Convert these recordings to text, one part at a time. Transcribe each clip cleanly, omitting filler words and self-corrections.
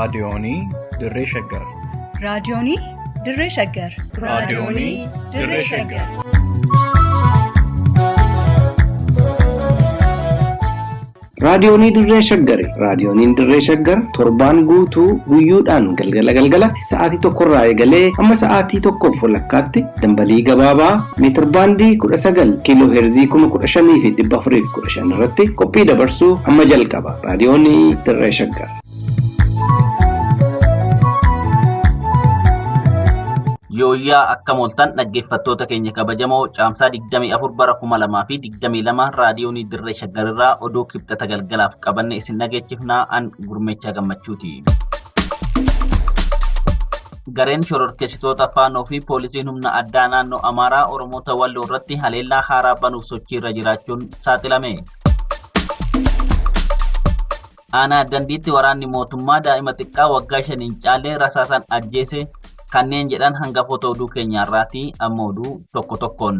raadiyoonii Dirree Shaggar. raadiyoonii Dirree Shaggar. raadiyoonii Dirree Shaggar. Raadiyoonii Dirree Shaggar. Raadiyooniin Dirree Shaggar torbaan guutuu guyyoodhaan galgalatti sa'aatii tokkorraa eegalee hamma sa'aatii tokkoof walakkaatti dambalii gabaabaa meetir baandii 19 kiiloo heerzii 15,415 irratti qophii dabarsuu hamma jalqaba. Raadiyoonii Dirree Shaggar. Yooyyaa akka mooltan dhaggeeffattoota keenya kabajamoo caamsaa 24 bara 2022 raadiyoonii Dirree Shaggarirraa oduu kibxata galgalaaf qabanne isin dhageechifnaa an gurmeechaa gammachuuti. Gareen shororkeessitoota faannoo fi poolisiin humna addaa naannoo Amaaraa Oromoota Walloo irratti haleellaa haaraa banuuf sochii irra jiraachuun saaxilame. Aanaa dandiitti waraanni mootummaa daa'ima xiqqaa waggaa 5 caalee rasaasaan ajjeese. Kanneen jedhan hangafoota oduu keenyaarraati amma oduu tokko tokkoon.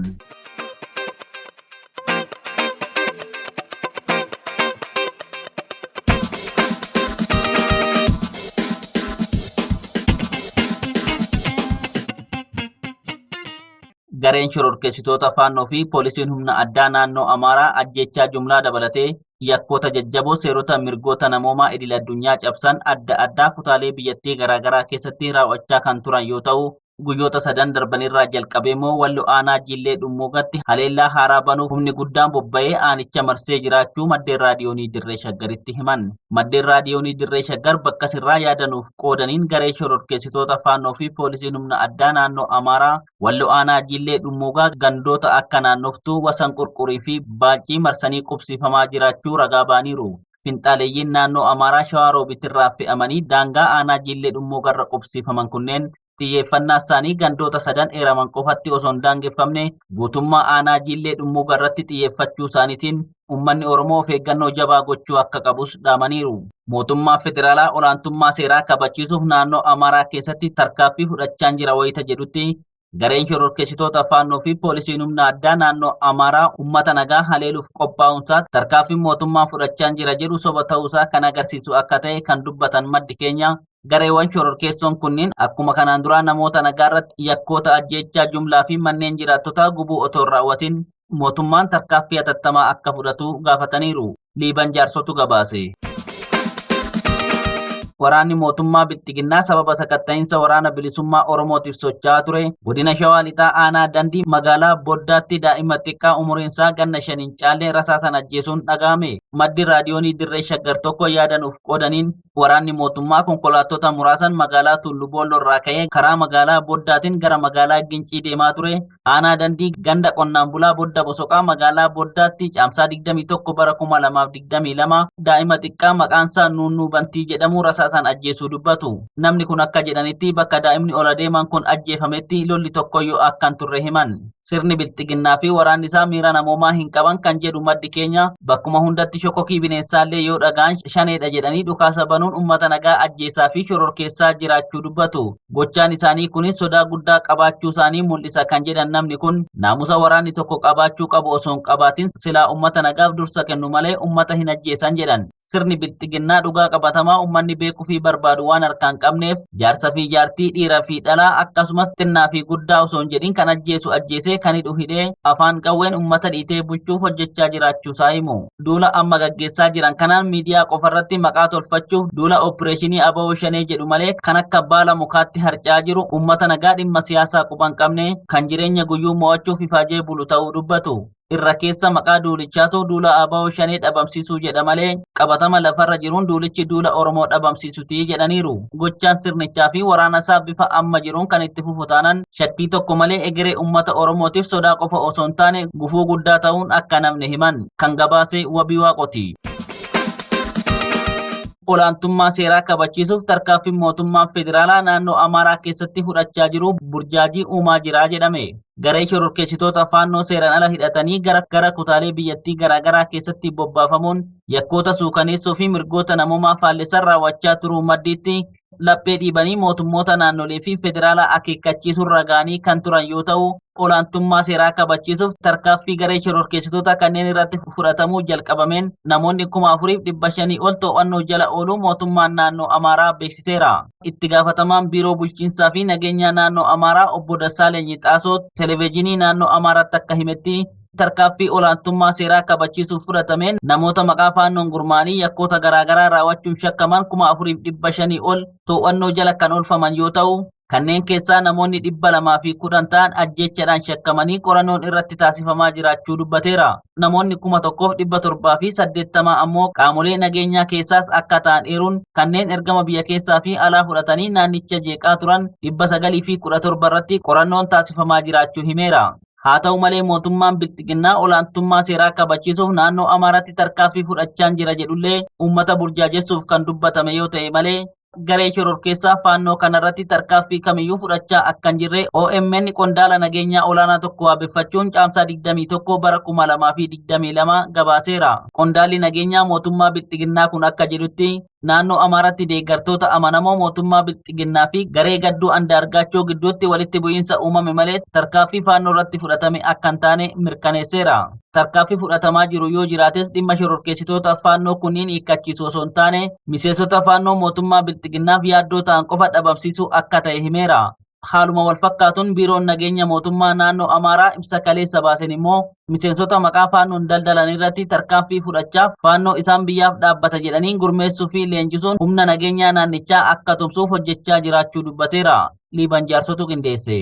Gareen shororkeessitoota faannoo fi poolisiin humna addaa naannoo Amaaraa ajjechaa jumlaa dabalatee yakkoota jajjaboo seerota mirgoota namoomaa idil addunyaa cabsan adda addaa kutaalee biyyattii garaagaraa keessatti raawwachaa kan turan yoo ta'u, guyyoota 3 darbanirraa jalqabee immoo Walloo aanaa Jillee Dhummuugatti haleellaa haaraa banuuf humni guddaan bobba'ee aanicha marsee jiraachuu maddeen raadiyoonii Dirree Shaggaritti himan. Maddeen raadiyoonii Dirree Shaggar bakka sirraa yaadanuuf qoodaniin garee shororkeessitoota faannoo fi poolisiin humna addaa naannoo Amaaraa Walloo aanaa Jillee Dhummuugaa gandoota akka naannoftuu Wasan Qurqurii fi Baalcii marsanii qubsiifamaa jiraachuu ragaa baaniiru. Finxaaleeyyiin naannoo Amaaraa Shawaa Roobitirraa fe'amanii daangaa aanaa Jillee Dhummuugarra qubsiifaman kunneen xiyyeeffannaa isaanii gandoota 3 eeraman qofatti osoo hin daangeffamne guutummaa aanaa Jillee Dhummuugarratti xiyyeeffachuu isaaniitiin uummanni Oromoo of eeggannoo jabaa gochuu akka qabus dhaamaniiru. Mootummaa federaalaa olaantummaa seeraa kabachiisuuf naannoo Amaaraa keessatti tarkaanfii fudhachaa jira wayita jedhutti gareen shororkeessitoota faannoo fi poolisiin humna addaa naannoo Amaaraa uummata nagaa haleeluuf qophaa'uunsaa tarkaanfii mootummaa fudhachaa jira jedhu soba ta'uusaa kan agarsiisu akka ta'e kan dubbatan maddi keenya. Gareewwan shororkeessoon kunniin akkuma kanaan duraa namoota nagaa irratti yakkoota ajjeechaa jumlaa fi manneen jiraattotaa gubuu otoo hin raawwatin mootummaan tarkaanfii hatattamaa akka fudhatu gaafataniiru. Liiban Jaarsotu gabaase. Waraanni mootummaa Bilxiginnaa sababa sakatta'iinsa waraana bilisummaa Oromootiif socho'aa ture godina Shawaa Lixaa aanaa Dandii magaalaa Boddaatti daa'ima xiqqaa umuriinsaa ganna 5 caalee rasaasaan ajjeesuun dhaga'ame. Maddi raadiyoonii Dirree Shaggar tokko yaadanuuf qoodaniin waraanni mootummaa konkolaattota muraasan magaalaa Tullu Boolloo irraa ka'ee karaa magaalaa Boddaatiin gara magaalaa Gincii deemaa ture. Aanaa Dandii ganda qonnaan bulaa Bodda Bosoqaa magaalaa Boddaatti caamsaa 21 bara 2022 daa'ima xiqqaa maqaansaa Nunnuu Bantii jedhamu rasaasaan ajjeesuu dubbatu. Namni kun akka jedhanitti bakka daa'imni ol adeeman kun ajjeefametti lolli tokkoyyuu akkan turre himan. Sirni Bilxiginnaa fi waraanni isaa miira namoomaa hin qaban kan jedhu maddi keenya bakkuma hundatti shokkokii bineensaallee yoo dhaga'an shaneedha jedhanii dhukaasa banuun uummata nagaa ajjeesaa fi shororkeessaa jiraachuu dubbatu. Gochaan isaanii kunis sodaa guddaa qabaachuu isaanii mul'isa kan jedhan namni kun naamusa waraanni tokko qabaachuu qabu osoo hin qabaatin silaa uummata nagaaf dursa kennu malee uummata hin ajjeesan jedhan. Sirni Bilxiginnaa dhugaa qabatamaa uummanni beekuu fi barbaadu waan harkaan qabneef jaarsa fi jaartii dhiira fi dhalaa akkasumas xinnaa fi guddaa osoo hin jedhin kan ajjeesu ajjeesee kan hidhu hidhee afaan qawween uummata dhiitee bulchuuf hojjechaa jiraachuusaa himu. Duula amma gaggeessaa jiran kanaan miidiyaa qofarratti maqaa tolfachuuf duula Opereeshinii Abawoo Shanee jedhu malee kan akka baala mukaatti harcaa jiru uummata nagaa dhimma siyaasaa quban qabne kan jireenya guyyuu mo'achuuf ifaajee bulu ta'uu dubbatu. Irra keessa maqaa duulichaatu duula Abawoo Shanee dhabamsiisuu jedha malee qabatama lafarra jiruun duulichi duula Oromoo dhabamsiisutii jedhaniiru. Gochaan sirnichaa fi waraana isaa bifa amma jiruun kan itti fufu taanaan shakkii tokko malee egeree uummata Oromootiif sodaa qofa osoo hin taane gufuu guddaa ta'uun akka namni himan. Kan gabaase Wabii Waaqoti. Olaantummaa seeraa kabachiisuuf tarkaanfiin mootummaa federaalaa naannoo Amaaraa keessatti fudhachaa jiru burjaajii uumaa jira jedhame. Garee shororkeessitoota faannoo seeraan ala hidhatanii gara kutaalee biyyattii garaagaraa keessatti bobbaafamuun yakkoota suukaneessoo fi mirgoota namoomaa faallessan raawwachaa turuu maddiitti laphee dhiibanii mootummoota naannolee fi federaalaa akeekkachiisuun ragaanii kan turan yoo ta'u, olaantummaa seeraa kabachiisuuf tarkaanfii garee shororkeessitoota kanneen irratti fudhatamuu jalqabameen namoonni 4,500 ol to'annoo jala ooluu mootummaan naannoo Amaaraa beeksiseera. Itti gaafatamaan biiroo bulchiinsaa fi nageenyaa naannoo Amaaraa obbo Dassaaleny Xaasoo televezyiinii naannoo Amaaraatti akka himetti tarkaanfii olaantummaa seeraa kabachiisuuf fudhatameen namoota maqaa faannoon gurmaanii yakkoota garaagaraa raawwachuun shakkaman 4,500 ol to'annoo jala kan oolfaman yoo ta'u, kanneen keessaa namoonni 210 ta'an ajjeechaadhaan shakkamanii qorannoon irratti taasifamaa jiraachuu dubbateera. Namoonni 1,780 ammoo qaamolee nageenyaa keessaas akka ta'an eeruun kanneen ergama biyya keessaa fi alaa fudhatanii naannicha jeeqaa turan 917 irratti qorannoon taasifamaa jiraachuu himeera. Haa ta'u malee mootummaan bilxiginnaa olaantummaa seeraa kabachiisuuf naannoo Amaaraatti tarkaanfii fudhachaa jira jedhullee uummata burjaajessuuf kan dubbatame yoo ta'e malee garee shororkeessaa faannoo kanarratti tarkaanfii kamiyyuu fudhachaa akka hin jirre OMN qondaala nageenyaa olaanaa tokko waabeffachuun caamsaa 21 bara 2022 gabaaseera. Qondaalli nageenyaa mootummaa bilxiginnaa kun akka jedhutti naannoo Amaaraatti deeggartoota amanamoo mootummaa bilxiginnaa fi garee gadduu Andaargaachoo gidduutti walitti bu'iinsa uumame malee tarkaanfii faannoo irratti fudhatame akka hin taane mirkaneesseera. Tarkaanfii fudhatamaa jiru yoo jiraates dhimma shororkeessitoota faannoo kunniin hiikkachiisu osoo hin taane miseensota faannoo mootummaa bilxiginnaaf yaaddoo ta'an qofa dhabamsiisuu akka ta'e himeera. Haaluma wal fakkaatuun biiroon nageenya mootummaa naannoo Amaaraa ibsa kaleessa baasen immoo miseensota maqaa faannoon daldalan irratti tarkaanfii fudhachaaf faannoo isaan biyyaaf dhaabbata jedhaniin gurmeessuu fi leenjisuun humna nageenyaa naannichaa akka tumsuuf hojjechaa jiraachuu dubbateera. Liiban jaarsotu qindeesse.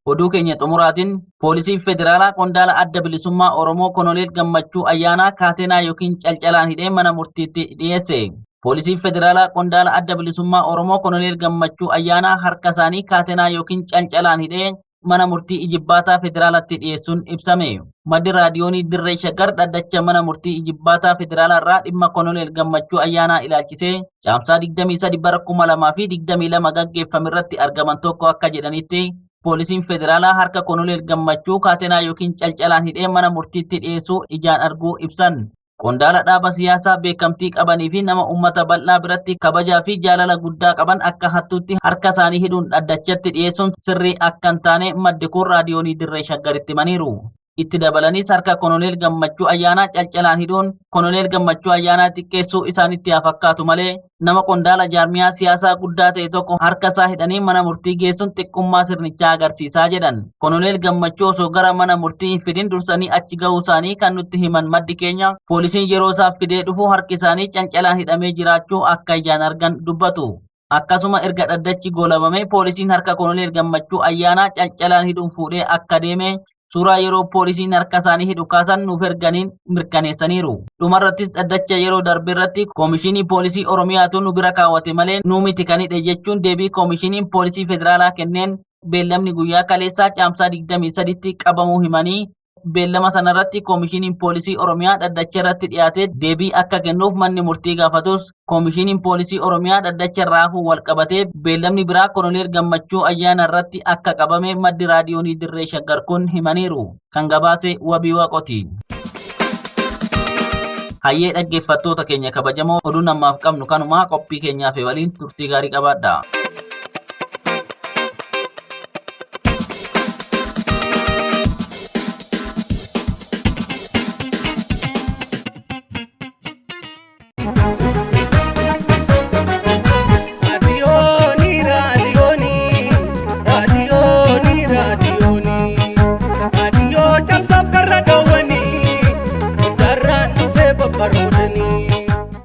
Oduu keenya xumuraatiin poolisii federaalaa qondaala adda bilisummaa Oromoo Konoleel Gammachuu Ayyaanaa kaatenaa yookiin calcalaan hidhee mana murtiitti dhiyeesse. Poolisii federaalaa qondaala adda bilisummaa Oromoo Konoleel Gammachuu Ayyaanaa harka isaanii kaatenaa yookiin calcalaan hidhee mana murtii ijibbaataa federaalatti dhiyeessuun ibsame. Maddi raadiyoonii Dirree Shaggar dhaddacha mana murtii ijibbaataa federaalaa irraa dhimma Konoleel Gammachuu Ayyaanaa ilaalchisee caamsaa 23 bara 2022 gaggeeffame irratti argaman tokko akka jedhanitti poolisiin federaalaa harka Konoleel Gammachuu kaatenaa yookiin calcalaan hidhee mana murtiitti dhiyeessuu ijaan arguu ibsan. Qondaala dhaaba siyaasaa beekamtii qabanii fi nama uummata bal'aa biratti kabajaa fi jaalala guddaa qaban akka hattuutti harka isaanii hidhuun dhaddachatti dhiyeessuun sirrii akka hin taane maddi kun raadiyoonii Dirree Shaggaritti himaniiru. Itti dabalaniis harka Konoleel Gammachuu Ayyaanaa calcalaan hidhuun Konoleel Gammachuu Ayyaanaa xiqqeessuu isaanitti haa fakkaatu malee nama qondaala jaarmiyaa siyaasaa guddaa ta'e tokko harka isaa hidhanii mana murtii geessuun xiqqummaa sirnichaa agarsiisaa jedhan. Konoleel Gammachuu osoo gara mana murtii hin fidin dursanii achi gahuu isaanii kan nutti himan maddi keenya poolisiin yeroo isaaf fidee dhufu harki isaanii calcalaan hidhamee jiraachuu akka ijaan argan dubbatu. Akkasuma erga dhaddachi goolabame poolisiin harka Konoleel Gammachuu Ayyaanaa calcalaan hidhuun fuudhee akka deeme suuraa yeroo poolisiin harka isaanii hidhu kaasan nuuf erganiin mirkaneessaniiru. Dhumarrattis dhaddacha yeroo darbe irratti koomishinii poolisii Oromiyaatu nu bira kaawwate malee nu miti kan hidhe jechuun deebii koomishiniin poolisii federaalaa kenneen beellamni guyyaa kaleessaa caamsaa 23tti qabamuu himanii beellama sanarratti koomishiniin poolisii Oromiyaa dhaddacha irratti dhiyaatee deebii akka kennuuf manni murtii gaafatus koomishiniin poolisii Oromiyaa dhaddacha irraa hafuu wal qabatee beellamni biraa Konoleel Gammachuu Ayyaana irratti akka qabame maddi raadiyoonii Dirree Shaggar kun himaniiru. Kan gabaase Wabii Waaqoti. Hayyee dhaggeeffattoota keenya kabajamoo oduu namaaf qabnu kanumaa qophii keenyaaf waliin turtii gaarii qabaadha.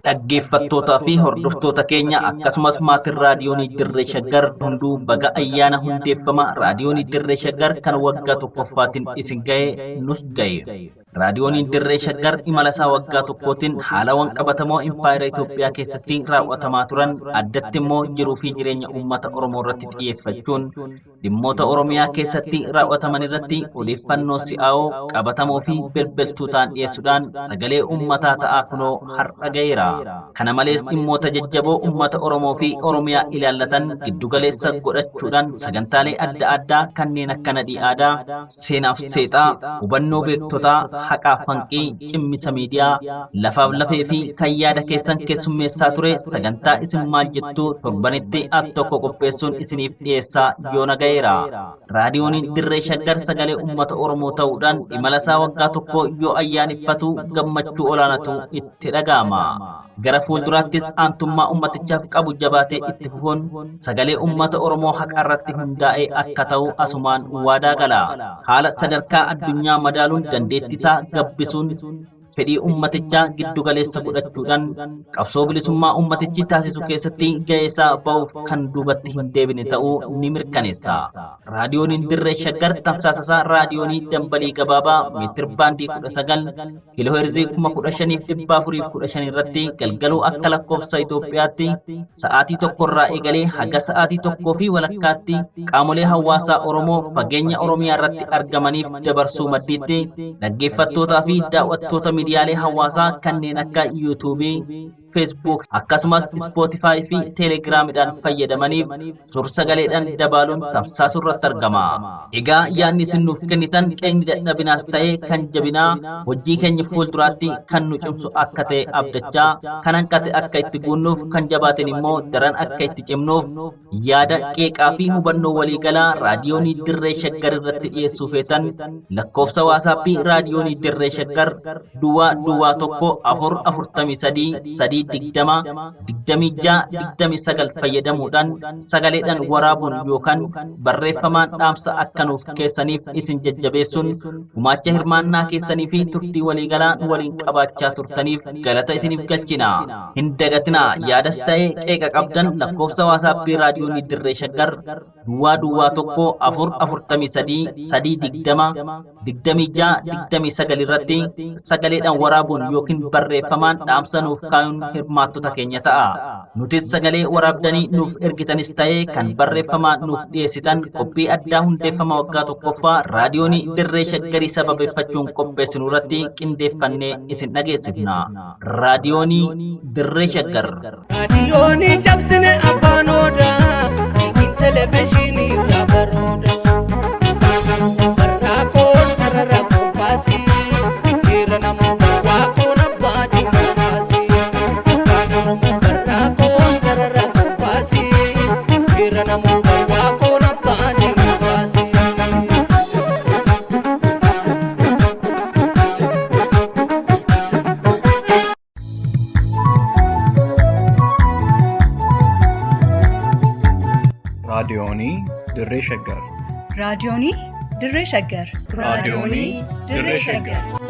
Dhaggeeffattootaa fi hordoftoota keenya akkasumas maatiin raadiyoonii Dirree Shaggar hunduu baga ayyaana hundeeffama raadiyoonii Dirree Shaggar kan waggaa tokkoffaatiin isin ga'e nus ga'e. Raadiyooniin Dirree Shaggar imala isaa waggaa tokkootiin haalawwan qabatamoo impaayera Itoophiyaa keessatti raawwatamaa turan addatti immoo jiruu fi jireenya uummata Oromoo irratti xiyyeeffachuun dhimmoota Oromiyaa keessatti raawwataman irratti odeeffannoo si'aawoo qabatamoo fi belbeltuu ta'an dhiyeessuudhaan sagalee uummataa ta'aa kunoo har'a ga'eera. Kana malees dhimmoota jajjaboo uummata Oromoo fi Oromiyaa ilaallatan giddugaleessa godhachuudhaan sagantaalee adda addaa kanneen akka nadhii aadaa, seenaaf seexaa, hubannoo beektotaa, haqaa fanqii, cimmisa miidiyaa, lafaaf lafee fi kan yaada keessan keessummeessaa ture sagantaa isin maal jettuu torbanitti al tokko qopheessuun isiniif dhiyeessaa yoo nagayeera. Raadiyooniin Dirree Shaggar sagalee uummata Oromoo ta'uudhaan imala isaa waggaa tokko yoo ayyaaneffatu gammachuu olaanatu itti dhaga'ama. Gara fuulduraattis aantummaa ummatichaaf qabu jabaatee itti fufuun sagalee uummata Oromoo haqa irratti hundaa'ee akka ta'u asumaan waadaa gala. Haala sadarkaa addunyaa madaaluun dandeettii isaa gabbisuun fedhii ummatichaa giddugaleessa godhachuudhaan qabsoo bilisummaa ummatichi taasisu keessatti gahee isaa ba'uuf kan duubatti hin deebine ta'uu ni mirkaneessa. Raadiyooniin Dirree Shaggar tamsaasa isaa raadiyoonii dambalii gabaabaa meetir baandii 19 kiilooheerzii 15,415 irratti galgaluu akka lakkoofsa Itoophiyaatti sa'aatii tokkorraa eegalee haga sa'aatii tokkoo fi walakkaatti qaamolee hawaasaa Oromoo fageenya Oromiyaa irratti argamaniif dabarsuu maddiitti dhaggeeffattootaa fi daawwattoota miidiyaalee hawaasaa kanneen akka yuutuubii, feesbuuk akkasumas ispotify fi teelegiraamidhaan fayyadamaniif suur-sagaleedhaan dabaaluun tamsaasuu irratti argama. Egaa yaadni isin nuuf kennitan qeenyi dadhabinaas ta'ee kan jabinaa hojii keenya fuulduraatti kan nu cimsu akka ta'e abdachaa kan hanqate akka itti guunnuuf kan jabaaten immoo daran akka itti cimnuuf yaada qeeqaa fi hubannoo waliigalaa raadiyoonii Dirree Shaggar irratti dhiyeessuu feetan lakkoofsa waasaappii raadiyoonii Dirree Shaggar duwwaa tokko 443 fayyadamuudhaan sagaleedhaan waraabuun yookaan barreeffamaan dhaamsa akka nuuf keessaniif isin jajjabeessuun gumaacha hirmaannaa keessanii fi turtii waliigalaa waliin qabaachaa turtaniif galata isiniif galchina. Hin dagatinaa yaadas ta'ee qeeqa qabdan lakkoofsa waasaappii raadiyoonii Dirree Shaggar duwwaa tokko 443 irratti sagaleedhaan waraabuun yookiin barreeffamaan dhaamsa nuuf kaayuun hirmaattota keenya ta'a. Nutis sagalee waraabdanii nuuf ergitanis ta'ee kan barreeffamaan nuuf dhiyeessitan qophii addaa hundeeffama waggaa tokkoffaa raadiyoonii Dirree Shaggarii sababeeffachuun qopheessinu irratti qindeeffannee isin dhageessifna. Raadiyoonii Dirree Shaggar. Raadiyoonii cabsine afaan Odaa, televezyiinii irraa barooda. Barraakoon sarara qophaasii, dhiira namoota waaqoon abbaa dimokiraasii. Afaan Oromoo barraakoon sarara qophaasii, dhiira namoota waaqoon abbaa dimokiraasii. raadiyoonii Dirree Shaggar. raadiyoonii Dirree Shaggar. raadiyoonii Dirree Shaggar.